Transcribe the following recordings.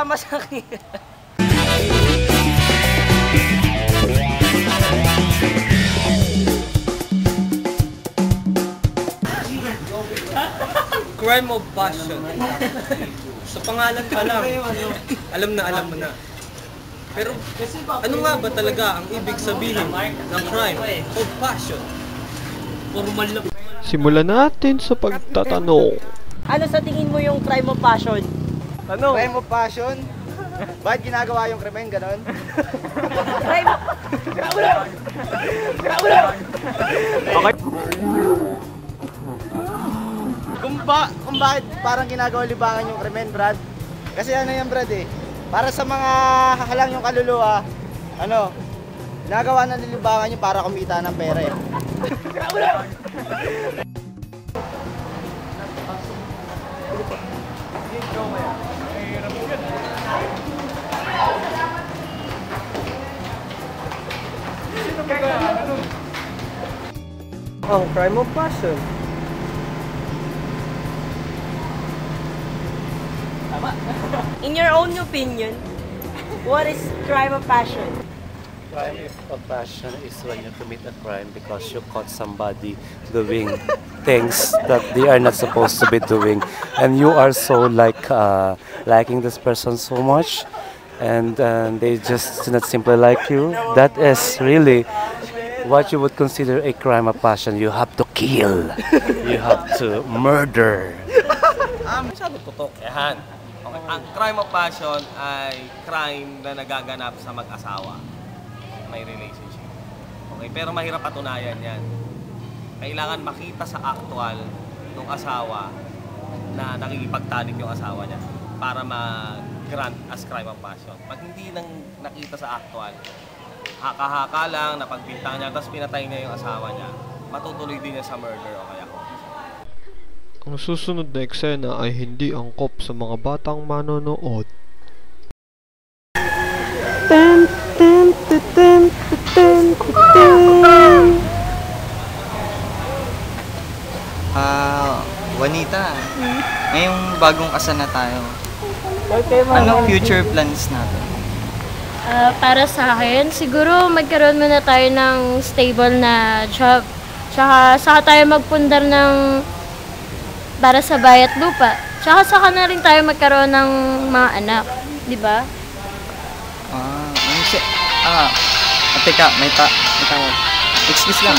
kasama sa akin. Crime of passion. Sa pangalan pa lang, alam mo na. Pero ano nga ba talaga ang ibig sabihin ng crime of passion? Formal na. Simulan natin sa pagtatanong. Ano sa tingin mo yung crime of passion? Ano? Crime of passion? Bakit ginagawa yung krimen, ganon? Crime of... Okay. Kung bakit parang ginagawa libangan yung krimen, Brad? Kasi ano yan, Brad eh. Para sa mga hahalang yung kaluluwa, ano, ginagawa na nilibangan yung para kumita ng pera eh. Oh, crime of passion. In your own opinion, what is crime of passion? Crime of passion is when you commit a crime because you caught somebody doing things that they are not supposed to be doing, and you are so liking this person so much, and they just not simply like you. That is really what you would consider a crime of passion. You have to kill, you have to murder. Masyado tutok. Yan. Okay. Ang crime of passion ay crime na nagaganap sa mag-asawa. May relationship. Okay, pero mahirap patunayan yan. Kailangan makita sa actual ng asawa na nakikipagtalik yung asawa niya para ma-grant as crime of passion. Pag hindi nang nakita sa actual, haka-haka lang, napagbintang niya, tapos pinatay niya yung asawa niya, matutuloy din niya sa murder o kaya Ang susunod na eksena ay hindi angkop sa mga batang manonood. Juanita, ngayong bagong kasal na tayo, anong future plans natin? Para sa akin, siguro magkaroon muna tayo ng stable na job. Tsaka saka tayo magpundar ng para sa bayat lupa. Tsaka saka na rin tayo magkaroon ng mga anak, di ba? Teka, may tawag. Excuse lang.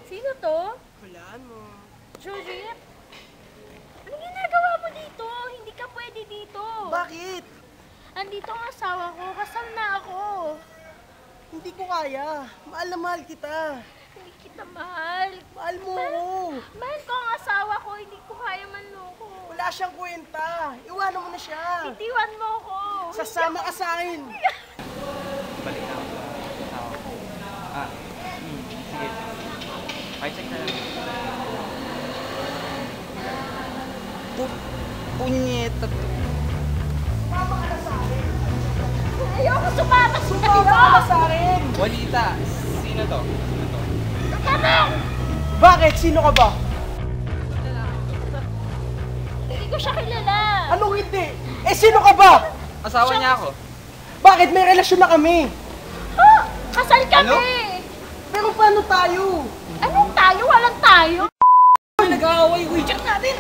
Sino to? Hulaan mo. Juliet? Anong ginagawa mo dito? Hindi ka pwede dito. Bakit? Andito ang asawa ko. Kasal na ako. Hindi ko kaya. Mahal na mahal kita. Hindi kita mahal. Mahal mo ako. Mahal ko ang asawa ko. Hindi ko kaya manloko. Wala siyang kwenta. Iwanan mo na siya. Itiwan mo ako. Sasama ka sa akin. Balik na ako. Sige. I-check na lang. Punyeta to. Sumama ka na sa akin. Ayoko sumama sa Sumama ka na sa akin. Juanita, sino to? Bakit? Sino ka ba? Hindi ko siya kilala. Anong hindi? Eh, sino ka ba? Asawa niya ako. Bakit? May relasyon na kami. Ha? Kasal kami. Ano? Pero paano tayo? Anong tayo? Walang tayo. Nag-aaway, WeChat natin.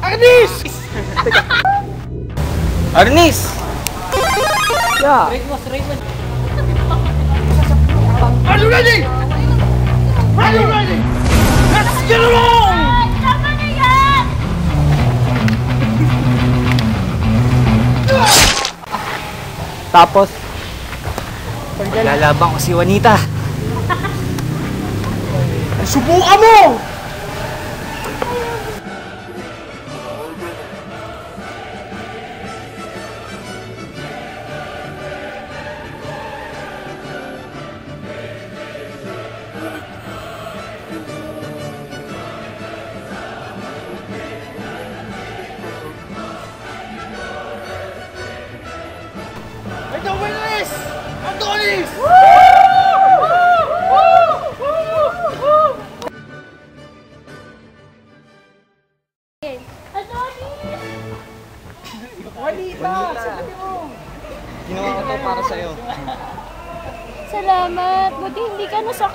Arnis! Arnis! Yeah. Are you ready? Are you ready? Let's get along! Ay, tama na yan! Tapos? Lalabang ko si Juanita. Subukan mo!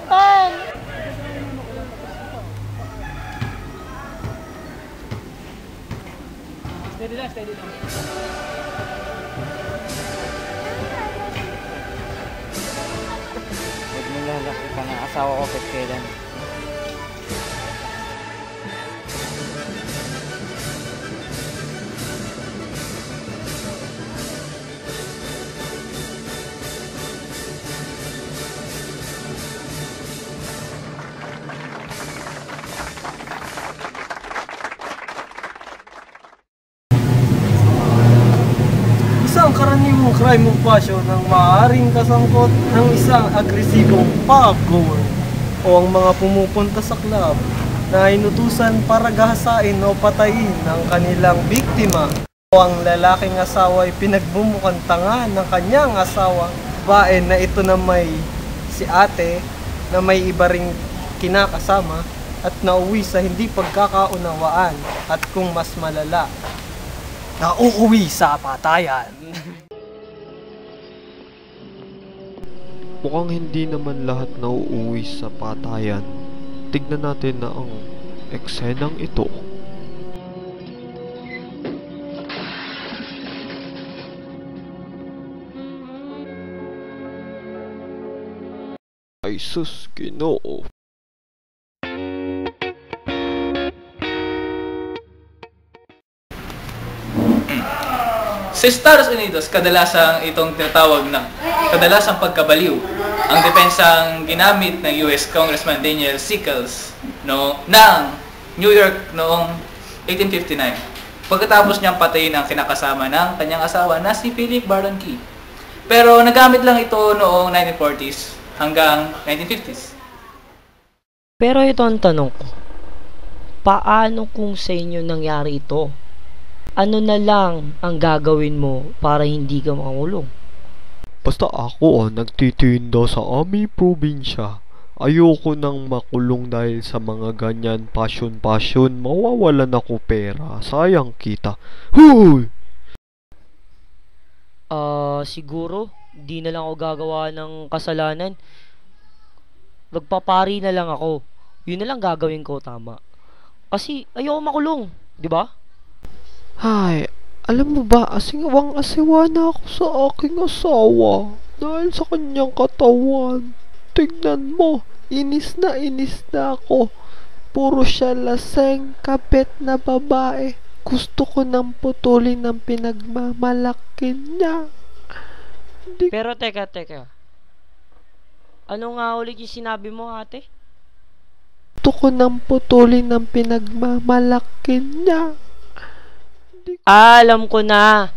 nasasaktan. Steady lang, steady lang. Huwag mo lalaki ka ng asawa ko kahit kailan. Isang karaniwang crime of passion ang maaaring kasangkot ng isang agresibong pub-goer o ang mga pumupunta sa club na inutusan para gahasain o patayin ang kanilang biktima o ang lalaking asawa ay pinagbumukang tanga ng kanyang asawa, babae na ito na may si ate na may iba ring kinakasama at nauwi sa hindi pagkakaunawaan at kung mas malala, na uuwi sa patayan. Mukhang hindi naman lahat nauuwi sa patayan. Tignan natin na ang eksenang ito. Ay sus, Ginoo. Sa Estados Unidos, kadalasang itong tinatawag na kadalasang pagkabaliw ang depensang ginamit ng US Congressman Daniel Sickles ng New York noong 1859 pagkatapos niyang patayin ang kinakasama ng kanyang asawa na si Philip Barton Key. Pero nagamit lang ito noong 1940s hanggang 1950s. Pero ito ang tanong ko. Paano kung sa inyo nangyari ito? Ano na lang ang gagawin mo para hindi ka makulong? Basta ako nagtitinda sa aming probinsya. Ayoko nang makulong dahil sa mga ganyan passion. Mawawalan ako pera. Sayang kita. Huy! Siguro, di na lang ako gagawa ng kasalanan. Magpapari na lang ako. Yun na lang gagawin ko, tama. Kasi ayoko makulong, di ba? Hay, alam mo ba, asingawang-asiwa na ako sa aking asawa dahil sa kanyang katawan. Tignan mo, inis na ako. Puro siya laseng, kabit na babae. Gusto ko nang putulin ng pinagmamalaki niya. Pero teka. Ano nga ulit yung sinabi mo, ate? Gusto ko nang putulin ng pinagmamalaki niya. Alam ko na.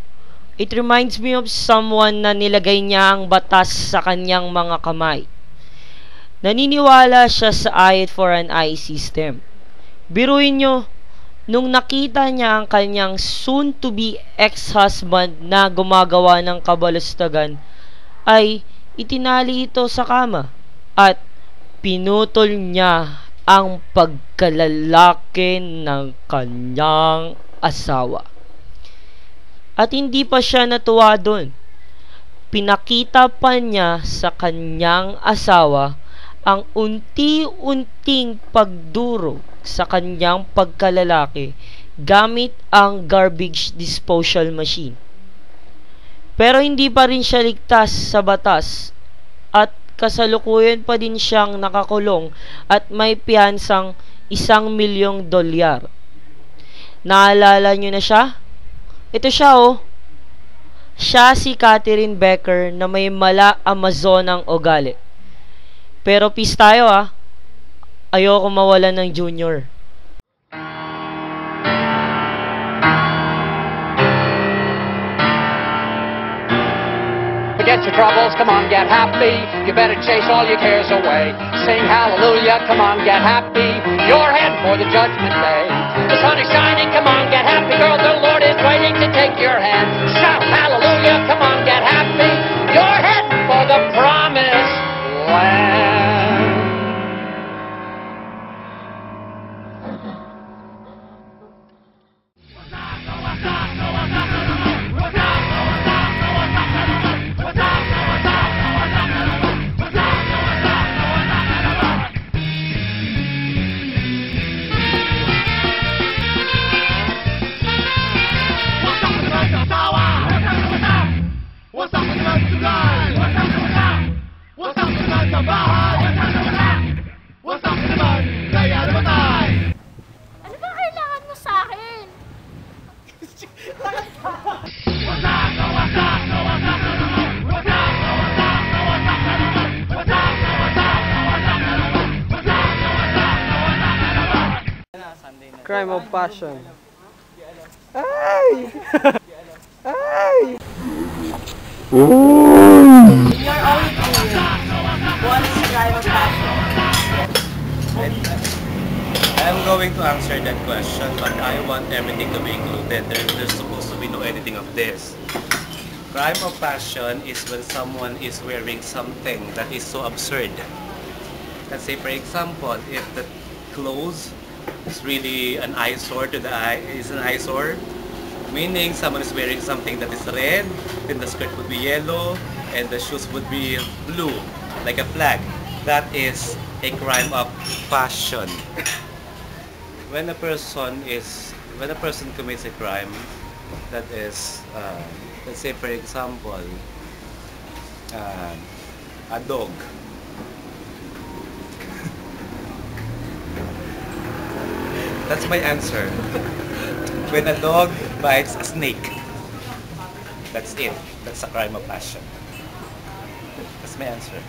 It reminds me of someone na nilagay niya ang batas sa kanyang mga kamay. Naniniwala siya sa eye for an eye system. Biruin nyo, nung nakita niya ang kanyang soon-to-be ex-husband na gumagawa ng kabalustagan, ay itinali ito sa kama at pinutol niya ang pagkalalaki ng kanyang asawa. At hindi pa siya natuwa doon. Pinakita pa niya sa kanyang asawa ang unti-unting pagdurog sa kanyang pagkalalaki gamit ang garbage disposal machine. Pero hindi pa rin siya ligtas sa batas at kasalukuyan pa din siyang nakakulong at may piyansang $1,000,000. Naalala niyo na siya? Ito siya Siya si Catherine Becker na may mala Amazonang ugali. Pero peace tayo Ayoko mawalan ng junior. Forget your troubles, come on, get happy. You better chase all your cares away. Sing hallelujah, come on, get happy. You're heading for the judgment day. The sun is shining, come on, get happy, girl. The Lord is waiting to take your hand. Shout hallelujah, come on, get happy. You're heading for the promised land. Crime of passion. Ay! Ay! In your own opinion, what is crime of passion? I'm going to answer that question, but I want everything to be included. There's supposed to be no editing of this. Crime of passion is when someone is wearing something that is so absurd. Let's say, for example, if the clothes is really an eyesore to the eye, meaning someone is wearing something that is red, then the skirt would be yellow, and the shoes would be blue, like a flag. That is a crime of passion. When a person commits a crime, that is, let's say for example, a dog. That's my answer. When a dog bites a snake, that's it. That's a crime of passion. That's my answer.